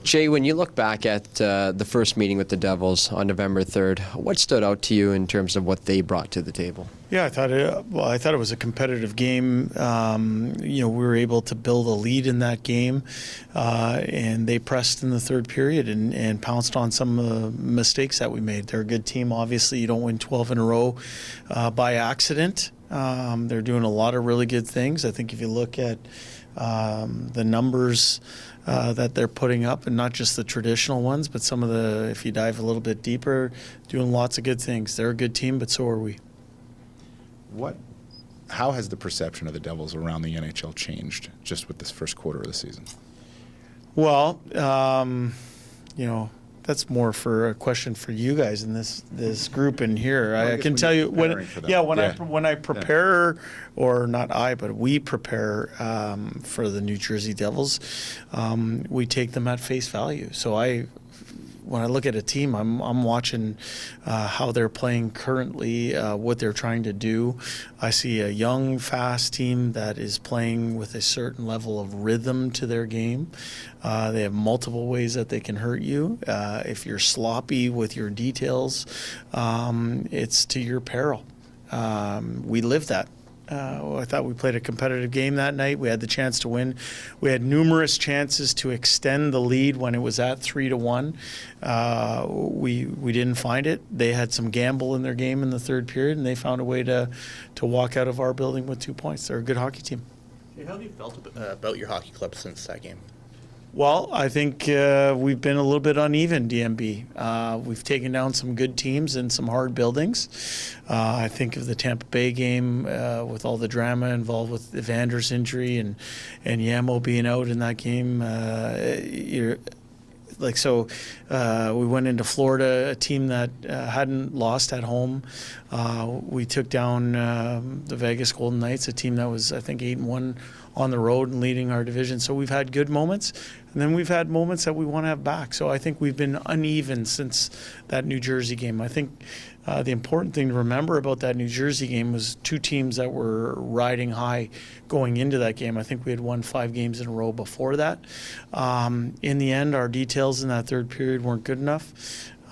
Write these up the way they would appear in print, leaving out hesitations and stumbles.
Jay, when you look back at the first meeting with the Devils on November 3rd, what stood out to you in terms of what they brought to the table? Yeah, I thought it was a competitive game. We were able to build a lead in that game, and they pressed in the third period and pounced on some of the mistakes that we made. They're a good team. Obviously, you don't win 12 in a row by accident. They're doing a lot of really good things. I think if you look at the numbers that they're putting up, and not just the traditional ones, but some of the, if you dive a little bit deeper, doing lots of good things. They're a good team, but so are we. How has the perception of the Devils around the NHL changed just with this first quarter of the season? Well, that's more for a question for you guys in this group in here. I can tell you when I prepare, or not I, but we prepare for the New Jersey Devils, we take them at face value. So when I look at a team, I'm watching how they're playing currently, what they're trying to do. I see a young, fast team that is playing with a certain level of rhythm to their game. They have multiple ways that they can hurt you. If you're sloppy with your details, it's to your peril. We live that. I thought we played a competitive game that night. We had the chance to win. We had numerous chances to extend the lead when it was at 3-1. We didn't find it. They had some gamble in their game in the third period, and they found a way to walk out of our building with 2 points. They're a good hockey team. How have you felt about your hockey club since that game? Well, I think we've been a little bit uneven, DMB. We've taken down some good teams in some hard buildings. I think of the Tampa Bay game with all the drama involved with Evander's injury and Yamo being out in that game. We went into Florida, a team that hadn't lost at home. We took down the Vegas Golden Knights, a team that was, I think, 8-1 on the road and leading our division. So we've had good moments, and then we've had moments that we want to have back. So I think we've been uneven since that New Jersey game. I think the important thing to remember about that New Jersey game was two teams that were riding high going into that game. I think we had won 5 games in a row before that. In the end, our details in that third period weren't good enough.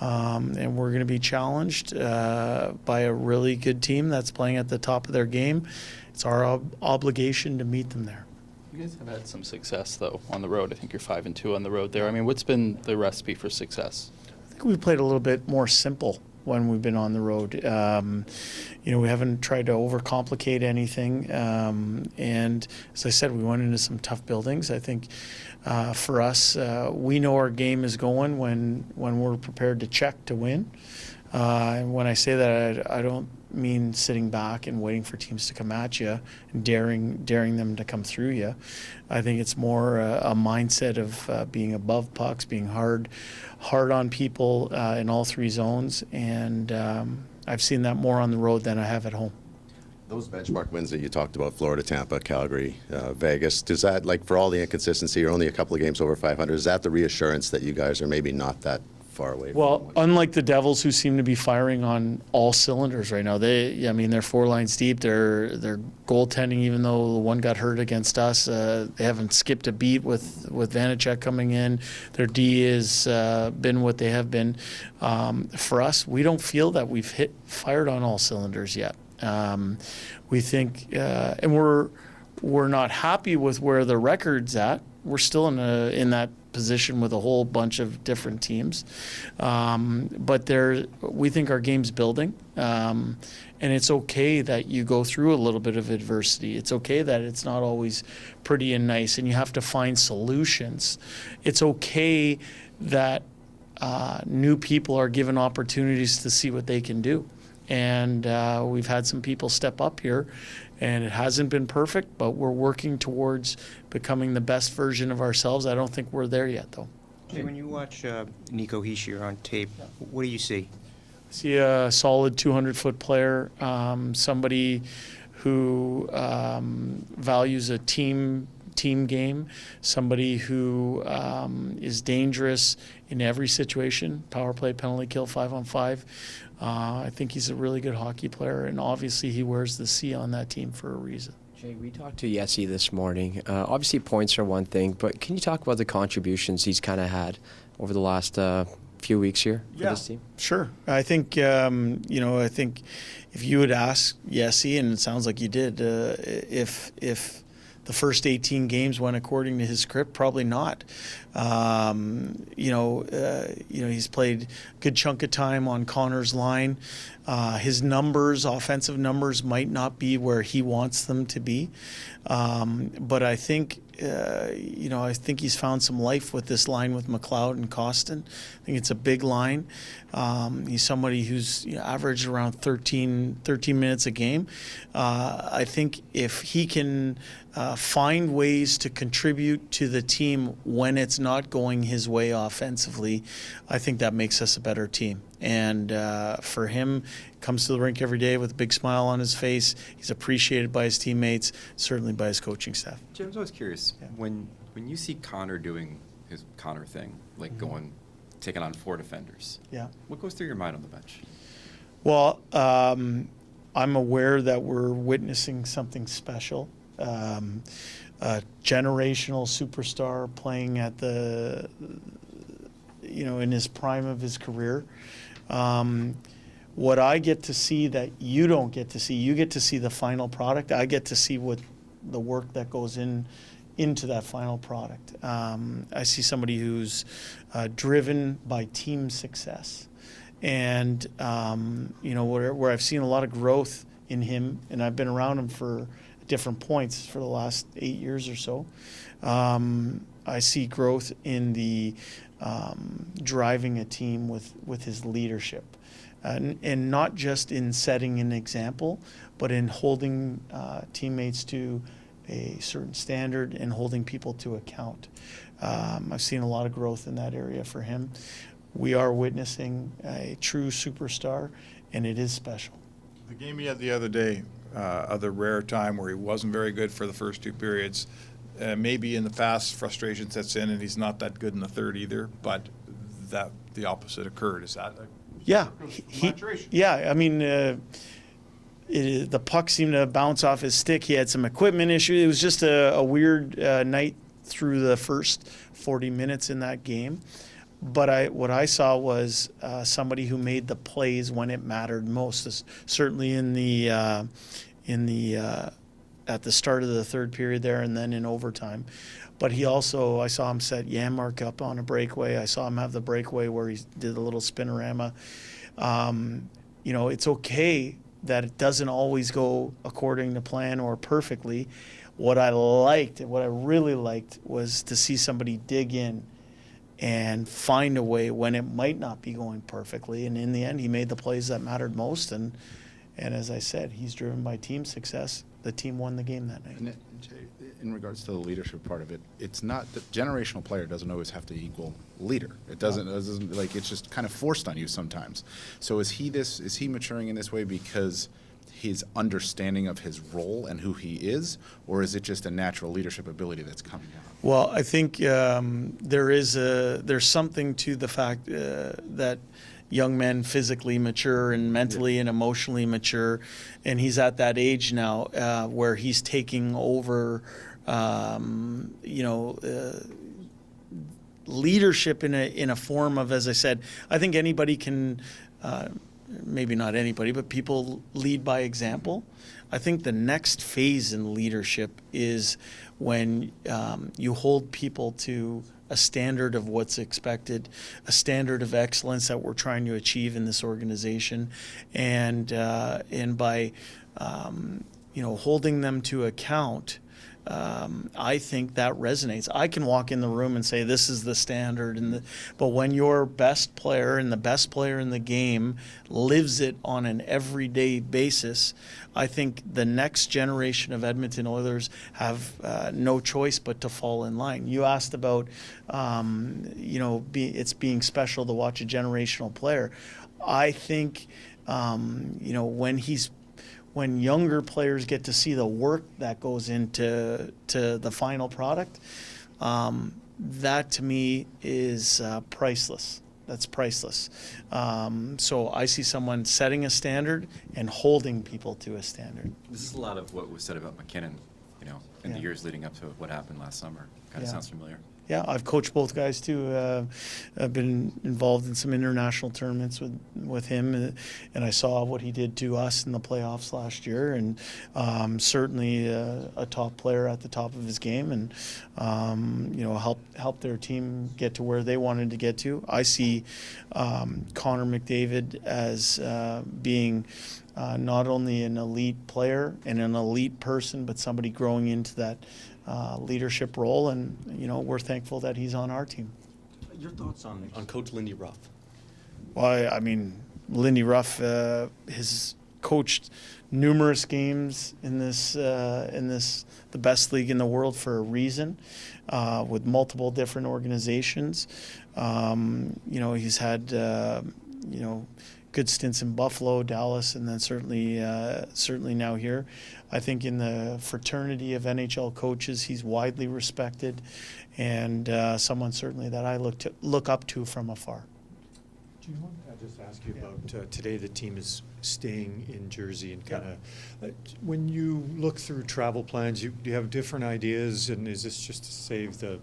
And we're going to be challenged by a really good team that's playing at the top of their game. It's our obligation to meet them there. You guys have had some success, though, on the road. I think you're 5-2 on the road there. I mean, what's been the recipe for success? I think we've played a little bit more simple when we've been on the road. We haven't tried to overcomplicate anything. And as I said, we went into some tough buildings. I think for us, we know our game is going when we're prepared to check to win. And when I say that, I don't mean sitting back and waiting for teams to come at you and daring them to come through you. I think it's more a mindset of being above pucks, being hard on people in all 3 zones, and I've seen that more on the road than I have at home. Those benchmark wins that you talked about, Florida, Tampa, Calgary, Vegas, does that, like, for all the inconsistency, you're only a couple of games over 500, is that the reassurance that you guys are maybe not that far away? Well, unlike the Devils, who seem to be firing on all cylinders right now, they're 4 lines deep. They're goaltending, even though one got hurt against us. They haven't skipped a beat with Vanacek coming in. Their D has been what they have been. For us, we don't feel that we've fired on all cylinders yet. We think, and we're not happy with where the record's at. We're still in that position with a whole bunch of different teams, but we think our game's building, and it's okay that you go through a little bit of adversity. It's okay that it's not always pretty and nice, and you have to find solutions. It's okay that new people are given opportunities to see what they can do, and we've had some people step up here. And it hasn't been perfect, but we're working towards becoming the best version of ourselves. I don't think we're there yet, though. Jay, when you watch Nico Hischier on tape, what do you see? I see a solid 200-foot player, somebody who values a team game, somebody who is dangerous in every situation, power play, penalty kill, 5-on-5. I think he's a really good hockey player, and obviously he wears the C on that team for a reason. Jay, we talked to Yessi this morning. Obviously, points are one thing, but can you talk about the contributions he's kind of had over the last few weeks here for this team? Sure. I think I think if you would ask Yessi, and it sounds like you did, if the first 18 games went according to his script, probably not. He's played a good chunk of time on Connor's line. His numbers, offensive numbers, might not be where he wants them to be, but I think I think he's found some life with this line with McLeod and Costin. I think it's a big line. He's somebody who's averaged around 13 minutes a game. I think if he can find ways to contribute to the team when it's not going his way offensively, I think that makes us a better team. And for him, comes to the rink every day with a big smile on his face. He's appreciated by his teammates, certainly by his coaching staff. James, I was curious, Yeah. when you see Connor doing his Connor thing, like taking on 4 defenders, Yeah. what goes through your mind on the bench? Well, I'm aware that we're witnessing something special. A generational superstar playing at in his prime of his career. What I get to see that you don't get to see, you get to see the final product. I get to see what the work that goes into that final product. I see somebody who's driven by team success. And, where I've seen a lot of growth in him, and I've been around him for different points for the last 8 years or so, I see growth in the driving a team with his leadership. And not just in setting an example, but in holding teammates to a certain standard and holding people to account. I've seen a lot of growth in that area for him. We are witnessing a true superstar, and it is special. The game he had the other day, other rare time where he wasn't very good for the first 2 periods, maybe in the past frustration sets in and he's not that good in the third either, but that the opposite occurred. Is that maturation? Yeah, I mean, the puck seemed to bounce off his stick. He had some equipment issues. It was just a weird night through the first 40 minutes in that game. But what I saw was somebody who made the plays when it mattered most. Certainly at the start of the third period there, and then in overtime. But I saw him set Janmark up on a breakaway. I saw him have the breakaway where he did a little spinorama. It's okay that it doesn't always go according to plan or perfectly. What I really liked was to see somebody dig in and find a way when it might not be going perfectly. And in the end, he made the plays that mattered most. And as I said, he's driven by team success. The team won the game that night. And in regards to the leadership part of it, it's not the generational player doesn't always have to equal leader. It doesn't like it's just kind of forced on you sometimes. So is he maturing in this way because his understanding of his role and who he is, or is it just a natural leadership ability that's coming out? Well, I think there's something to the fact that young men physically mature and mentally and emotionally mature, and he's at that age now where he's taking over, leadership in a form of, as I said, I think anybody can. Maybe not anybody, but people lead by example. I think the next phase in leadership is when you hold people to a standard of what's expected, a standard of excellence that we're trying to achieve in this organization, and by holding them to account. I think that resonates. I can walk in the room and say this is the standard, but when your best player and the best player in the game lives it on an everyday basis, I think the next generation of Edmonton Oilers have no choice but to fall in line. You asked about, it's being special to watch a generational player. I think, when younger players get to see the work that goes into the final product, that to me is priceless. That's priceless. So I see someone setting a standard and holding people to a standard. This is a lot of what was said about McKinnon you know, in the Yeah. years leading up to what happened last summer. Kind of Yeah. sounds familiar. Yeah, I've coached both guys too. I've been involved in some international tournaments with him, and I saw what he did to us in the playoffs last year. And certainly a top player at the top of his game, and you know, help their team get to where they wanted to get to. I see Connor McDavid as being not only an elite player and an elite person, but somebody growing into that leadership role, and you know, we're thankful that he's on our team. Your thoughts on Coach Lindy Ruff? Well, I mean, Lindy Ruff has coached numerous games in the best league in the world for a reason, with multiple different organizations. You know, he's had you know, good stints in Buffalo, Dallas, and then certainly now here. I think in the fraternity of NHL coaches, he's widely respected, and someone certainly that I look up to from afar. Do you want to just ask you about today? The team is staying in Jersey, and kind of when you look through travel plans, do you have different ideas? And is this just to save the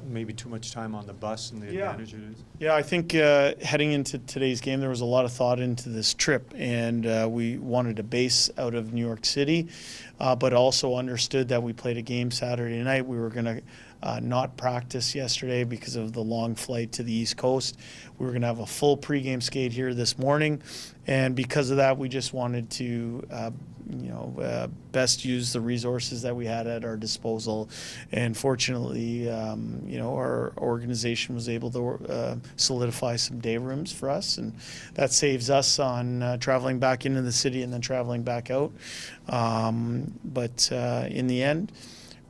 maybe too much time on the bus and the advantage it is? Yeah, I think heading into today's game, there was a lot of thought into this trip, and we wanted a base out of New York City, but also understood that we played a game Saturday night. We were going to not practice yesterday because of the long flight to the East Coast. We were going to have a full pregame skate here this morning, and because of that, we just wanted to best use the resources that we had at our disposal. And fortunately, you know, our organization was able to solidify some day rooms for us, and that saves us on traveling back into the city and then traveling back out. But in the end,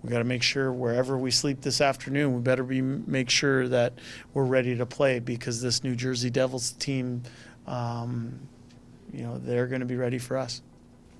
we got to make sure wherever we sleep this afternoon, we better make sure that we're ready to play, because this New Jersey Devils team, you know, they're going to be ready for us.